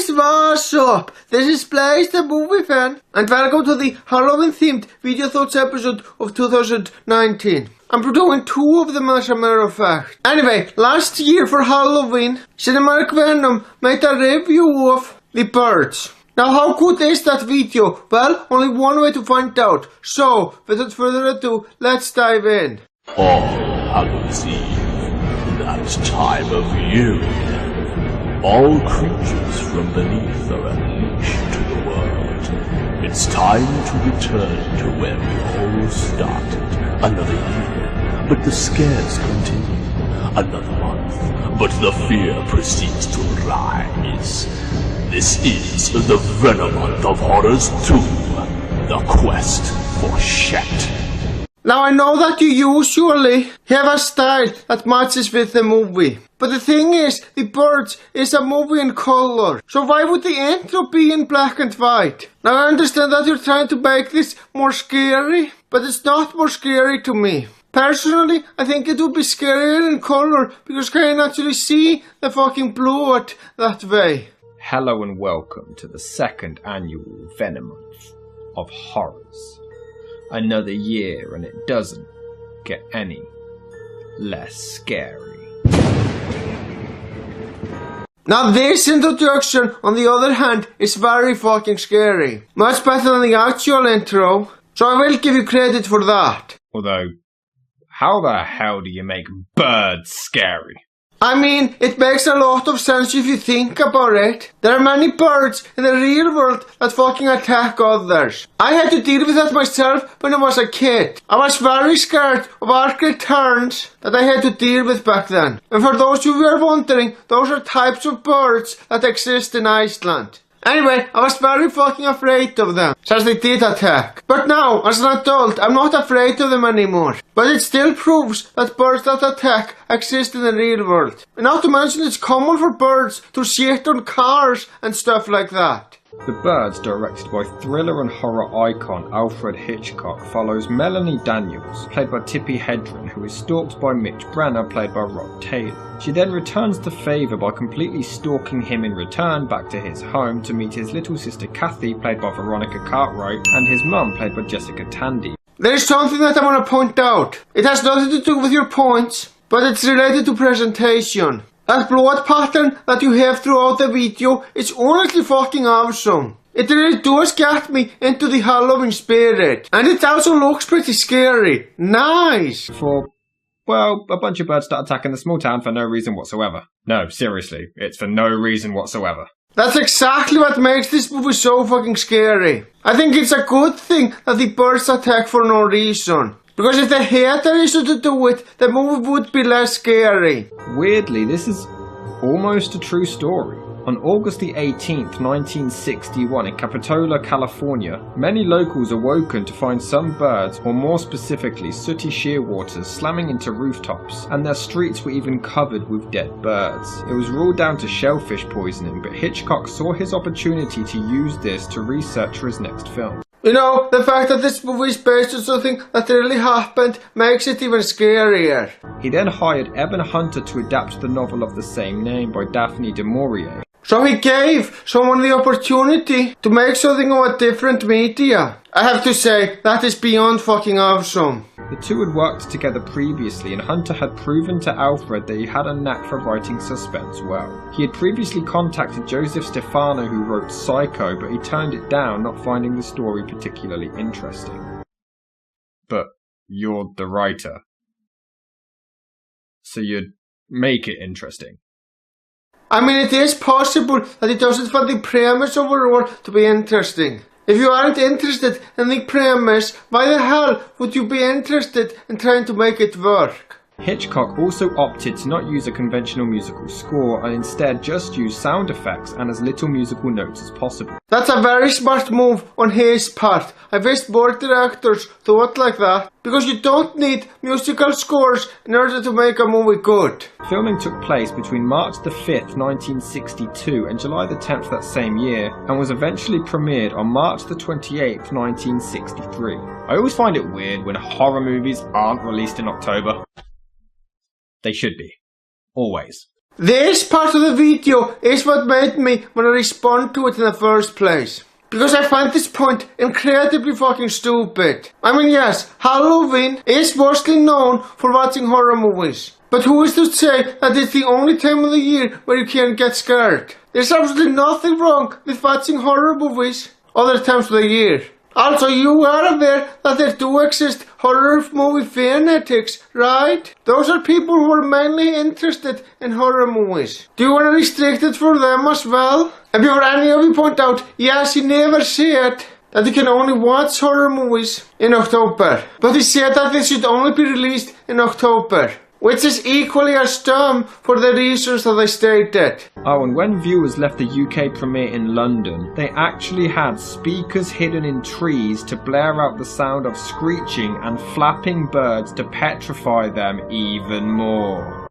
Guys, what's up? This is Blaze the Movie Fan, and welcome to the Halloween-themed Video Thoughts episode of 2019. I'm doing 2 of them as a matter of fact. Anyway, last year for Halloween, Cinematic Venom made a review of The Birds. Now, how good is that video? Well, only one way to find out. So, without further ado, let's dive in. All Hallows Eve, that time of year. All creatures from beneath are unleashed to the world. It's time to return to where we all started. Another year, but the scares continue. Another month, but the fear proceeds to rise. This is the Venom month of horrors 2, the quest for Shet. Now I know that you usually have a style that matches with the movie. But the thing is, The Birds is a movie in color. So why would the intro be in black and white? Now I understand that you're trying to make this more scary, but it's not more scary to me. Personally, I think it would be scarier in color because you can actually see the fucking blood that way. Hello and welcome to the 2nd annual Venom month of horrors. Another year and it doesn't get any less scary. Now this introduction, on the other hand, is very fucking scary. Much better than the actual intro, so I will give you credit for that. Although, how the hell do you make birds scary? I mean, it makes a lot of sense if you think about it. There are many birds in the real world that fucking attack others. I had to deal with that myself when I was a kid. I was very scared of arc returns that I had to deal with back then. And for those of you who are wondering, those are types of birds that exist in Iceland. Anyway, I was very fucking afraid of them, since they did attack. But now, as an adult, I'm not afraid of them anymore. But it still proves that birds that attack exist in the real world. And not to mention it's common for birds to shit on cars and stuff like that. The Birds, directed by thriller and horror icon Alfred Hitchcock, follows Melanie Daniels, played by Tippi Hedren, who is stalked by Mitch Brenner, played by Rod Taylor. She then returns the favour by completely stalking him in return back to his home to meet his little sister Kathy, played by Veronica Cartwright, and his mum, played by Jessica Tandy. There is something that I want to point out. It has nothing to do with your points, but it's related to presentation. That blood pattern that you have throughout the video is honestly fucking awesome. It really does get me into the Halloween spirit. And it also looks pretty scary. Nice! Well, a bunch of birds start attacking the small town for no reason whatsoever. No, seriously, it's for no reason whatsoever. That's exactly what makes this movie so fucking scary. I think it's a good thing that the birds attack for no reason. Because if they had a reason to do it, the movie would be less scary. Weirdly, this is almost a true story. On August the 18th, 1961, in Capitola, California, many locals awoken to find some birds, or more specifically sooty shearwaters, slamming into rooftops, and their streets were even covered with dead birds. It was ruled down to shellfish poisoning, but Hitchcock saw his opportunity to use this to research for his next film. You know, the fact that this movie is based on something that really happened makes it even scarier. He then hired Evan Hunter to adapt the novel of the same name by Daphne du Maurier. So he gave someone the opportunity to make something of a different media. I have to say, that is beyond fucking awesome. The two had worked together previously, and Hunter had proven to Alfred that he had a knack for writing suspense well. He had previously contacted Joseph Stefano, who wrote Psycho, but he turned it down, not finding the story particularly interesting. But you're the writer, so you'd make it interesting. I mean, it is possible that he doesn't find the premise overall to be interesting. If you aren't interested in the premise, why the hell would you be interested in trying to make it work? Hitchcock also opted to not use a conventional musical score and instead just use sound effects and as little musical notes as possible. That's a very smart move on his part. I wish more directors thought like that, because you don't need musical scores in order to make a movie good. Filming took place between March the 5th, 1962 and July the 10th that same year, and was eventually premiered on March the 28th, 1963. I always find it weird when horror movies aren't released in October. They should be. Always. This part of the video is what made me want to respond to it in the first place. Because I find this point incredibly fucking stupid. I mean, yes, Halloween is mostly known for watching horror movies. But who is to say that it's the only time of the year where you can't get scared? There's absolutely nothing wrong with watching horror movies other times of the year. Also, you are aware that there do exist horror movie fanatics, right? Those are people who are mainly interested in horror movies. Do you want to restrict it for them as well? And before any of you point out, yes, he never said that you can only watch horror movies in October. But he said that they should only be released in October. Which is equally as dumb for the reasons that I stated. Oh, and when viewers left the UK premiere in London, they actually had speakers hidden in trees to blare out the sound of screeching and flapping birds to petrify them even more.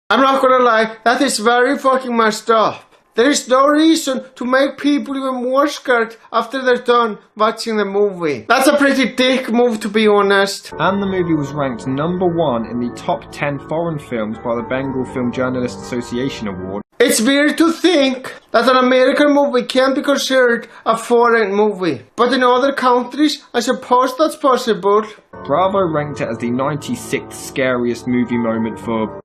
I'm not gonna lie, that is very fucking messed up. There is no reason to make people even more scared after they're done watching the movie. That's a pretty dick move, to be honest. And the movie was ranked number 1 in the top 10 foreign films by the Bengal Film Journalists Association Award. It's weird to think that an American movie can be considered a foreign movie. But in other countries, I suppose that's possible. Bravo ranked it as the 96th scariest movie moment for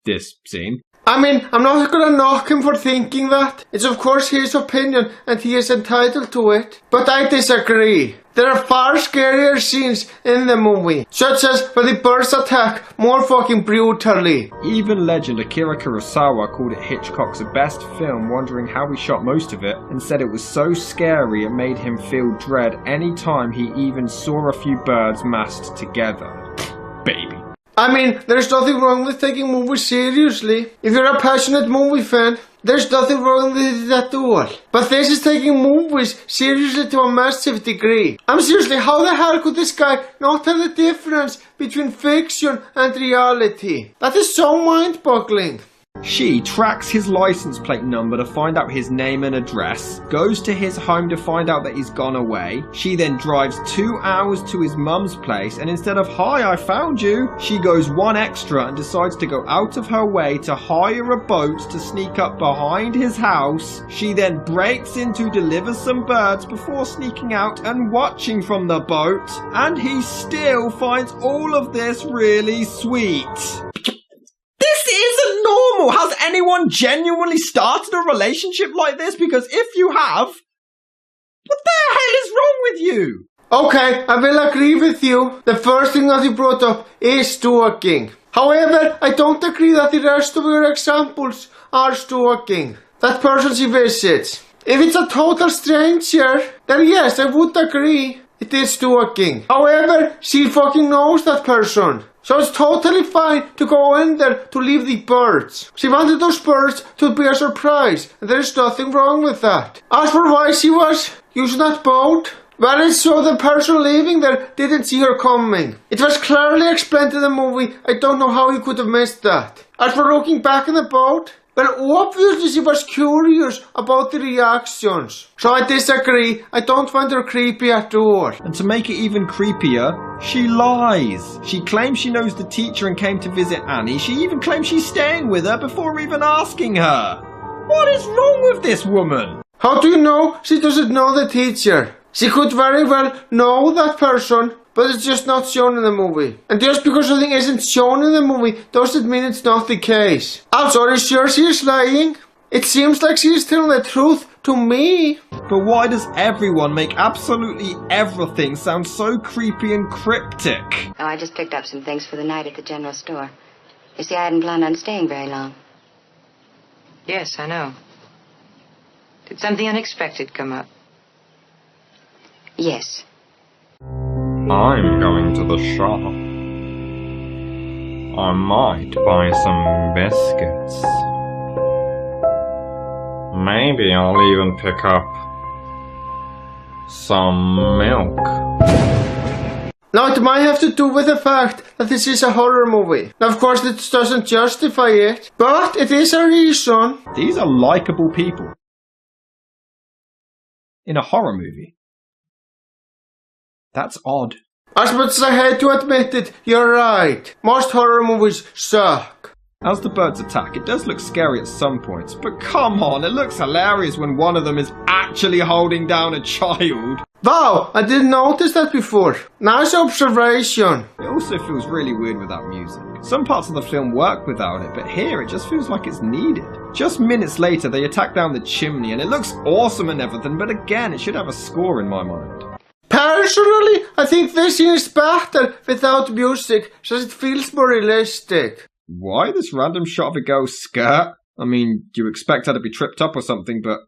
this scene. I mean, I'm not gonna knock him for thinking that. It's of course his opinion and he is entitled to it. But I disagree. There are far scarier scenes in the movie, such as when the birds attack more fucking brutally. Even legend Akira Kurosawa called it Hitchcock's best film, wondering how he shot most of it, and said it was so scary it made him feel dread any time he even saw a few birds massed together. Baby. I mean, there's nothing wrong with taking movies seriously. If you're a passionate movie fan, there's nothing wrong with it at all. But this is taking movies seriously to a massive degree. I'm seriously, how the hell could this guy not have the difference between fiction and reality? That is so mind-boggling. She tracks his license plate number to find out his name and address, goes to his home to find out that he's gone away. She then drives 2 hours to his mum's place, and instead of "Hi, I found you," she goes one extra and decides to go out of her way to hire a boat to sneak up behind his house. She then breaks in to deliver some birds before sneaking out and watching from the boat, and he still finds all of this really sweet. This isn't normal! Has anyone genuinely started a relationship like this? Because if you have, what the hell is wrong with you? Okay, I will agree with you. The first thing that you brought up is stalking. However, I don't agree that the rest of your examples are stalking. That person she visits. If it's a total stranger, then yes, I would agree it is stalking. However, she fucking knows that person. So it's totally fine to go in there to leave the birds. She wanted those birds to be a surprise, and there is nothing wrong with that. As for why she was using that boat, well, it's so the person living there didn't see her coming. It was clearly explained in the movie. I don't know how he could have missed that. As for looking back in the boat, well, obviously she was curious about the reactions. So I disagree. I don't find her creepy at all. And to make it even creepier, she lies. She claims she knows the teacher and came to visit Annie. She even claims she's staying with her before even asking her. What is wrong with this woman? How do you know she doesn't know the teacher? She could very well know that person, but it's just not shown in the movie. And just because something isn't shown in the movie doesn't mean it's not the case. Also, are you sure she is lying? It seems like she is telling the truth to me. But why does everyone make absolutely everything sound so creepy and cryptic? Oh, I just picked up some things for the night at the general store. You see, I hadn't planned on staying very long. Yes, I know. Did something unexpected come up? Yes. I'm going to the shop. I might buy some biscuits. Maybe I'll even pick up some milk. Now it might have to do with the fact that this is a horror movie. Now of course this doesn't justify it, but it is a reason. These are likable people. In a horror movie. That's odd. As much as I hate to admit it, you're right. Most horror movies suck. As the birds attack, it does look scary at some points, but come on, it looks hilarious when one of them is actually holding down a child. Wow, I didn't notice that before. Nice observation. It also feels really weird without music. Some parts of the film work without it, but here it just feels like it's needed. Just minutes later, they attack down the chimney, and it looks awesome and everything, but again, it should have a score in my mind. Personally, I think this scene is better without music, since it feels more realistic. Why this random shot of a girl's skirt? I mean, do you expect her to be tripped up or something, but...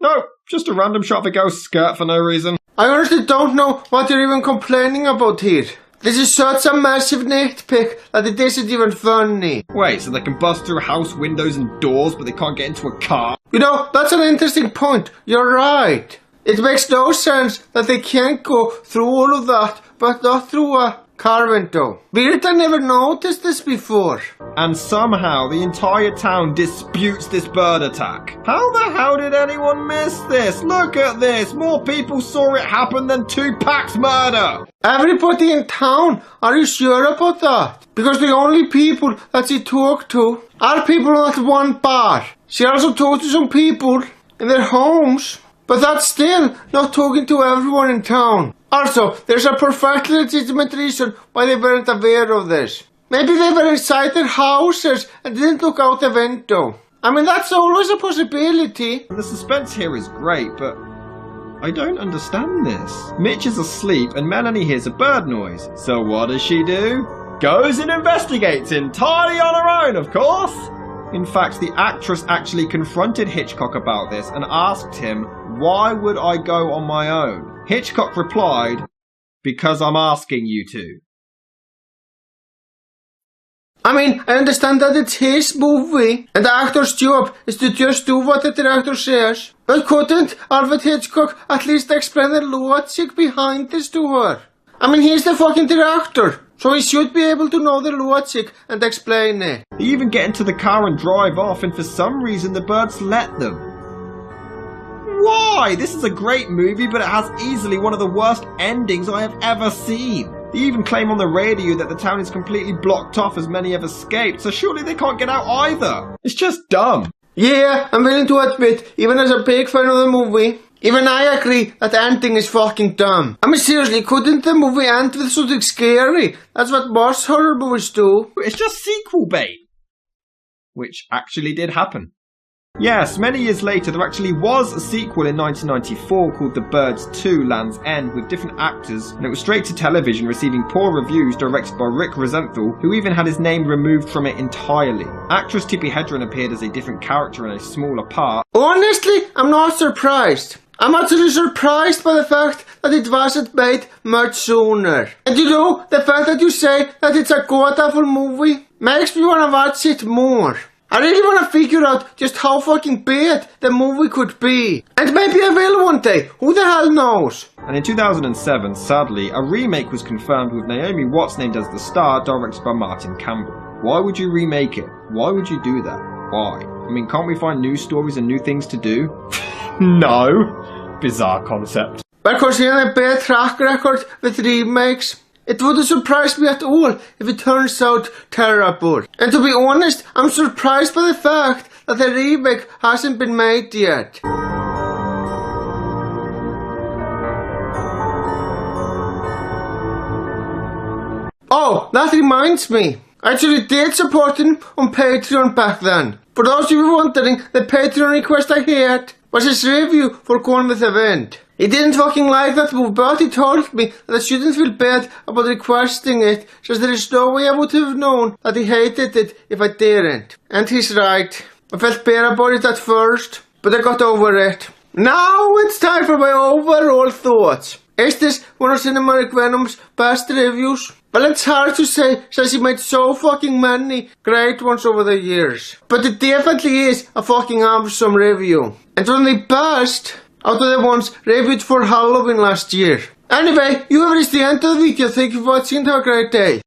No, just a random shot of a girl's skirt for no reason. I honestly don't know what you're even complaining about here. This is such a massive nitpick that it isn't even funny. Wait, so they can bust through house windows and doors, but they can't get into a car? You know, that's an interesting point. You're right. It makes no sense that they can't go through all of that, but not through a car window. Weird, I never noticed this before. And somehow the entire town disputes this bird attack. How the hell did anyone miss this? Look at this! More people saw it happen than Tupac's murder! Everybody in town, are you sure about that? Because the only people that she talked to are people at one bar. She also talked to some people in their homes, but that's still not talking to everyone in town. Also, there's a perfectly legitimate reason why they weren't aware of this. Maybe they were inside their houses and didn't look out the window. I mean, that's always a possibility. The suspense here is great, but I don't understand this. Mitch is asleep and Melanie hears a bird noise. So what does she do? Goes and investigates entirely on her own, of course. In fact, the actress actually confronted Hitchcock about this and asked him, "Why would I go on my own?" Hitchcock replied, "Because I'm asking you to." I mean, I understand that it's his movie, and the actor's job is to just do what the director says. But couldn't Alfred Hitchcock at least explain the logic behind this to her? I mean, he's the fucking director, so he should be able to know the logic and explain it. They even get into the car and drive off, and for some reason the birds let them. Why? This is a great movie, but it has easily one of the worst endings I have ever seen. They even claim on the radio that the town is completely blocked off as many have escaped, so surely they can't get out either. It's just dumb. Yeah, I'm willing to admit, even as a big fan of the movie, even I agree that the ending is fucking dumb. I mean, seriously, couldn't the movie end with something scary? That's what most horror movies do. It's just sequel bait. Which actually did happen. Yes, many years later there actually was a sequel in 1994 called The Birds 2 Land's End with different actors, and it was straight to television, receiving poor reviews, directed by Rick Rosenthal, who even had his name removed from it entirely. Actress Tippi Hedren appeared as a different character in a smaller part. Honestly, I'm not surprised. I'm actually surprised by the fact that it wasn't made much sooner. And you know, the fact that you say that it's a god-awful movie makes me want to watch it more. I really want to figure out just how fucking bad the movie could be. And maybe I will one day. Who the hell knows? And in 2007, sadly, a remake was confirmed with Naomi Watts named as the star, directed by Martin Campbell. Why would you remake it? Why would you do that? Why? I mean, can't we find new stories and new things to do? No. Bizarre concept. Because he had a bad track record with remakes. It wouldn't surprise me at all if it turns out terrible. And to be honest, I'm surprised by the fact that the remake hasn't been made yet. Oh, that reminds me. I actually did support him on Patreon back then. For those of you wondering, the Patreon request I had was his review for Gone with the Wind. He didn't fucking like that movie, but he told me that I shouldn't feel bad about requesting it, since there is no way I would have known that he hated it if I didn't. And he's right. I felt bad about it at first, but I got over it. Now it's time for my overall thoughts. Is this one of Cinematic Venom's best reviews? Well, it's hard to say, since he made so fucking many great ones over the years. But it definitely is a fucking awesome review. And one of the best out of the ones reviewed for Halloween last year. Anyway, you have reached the end of the video. Thank you for watching and have a great day.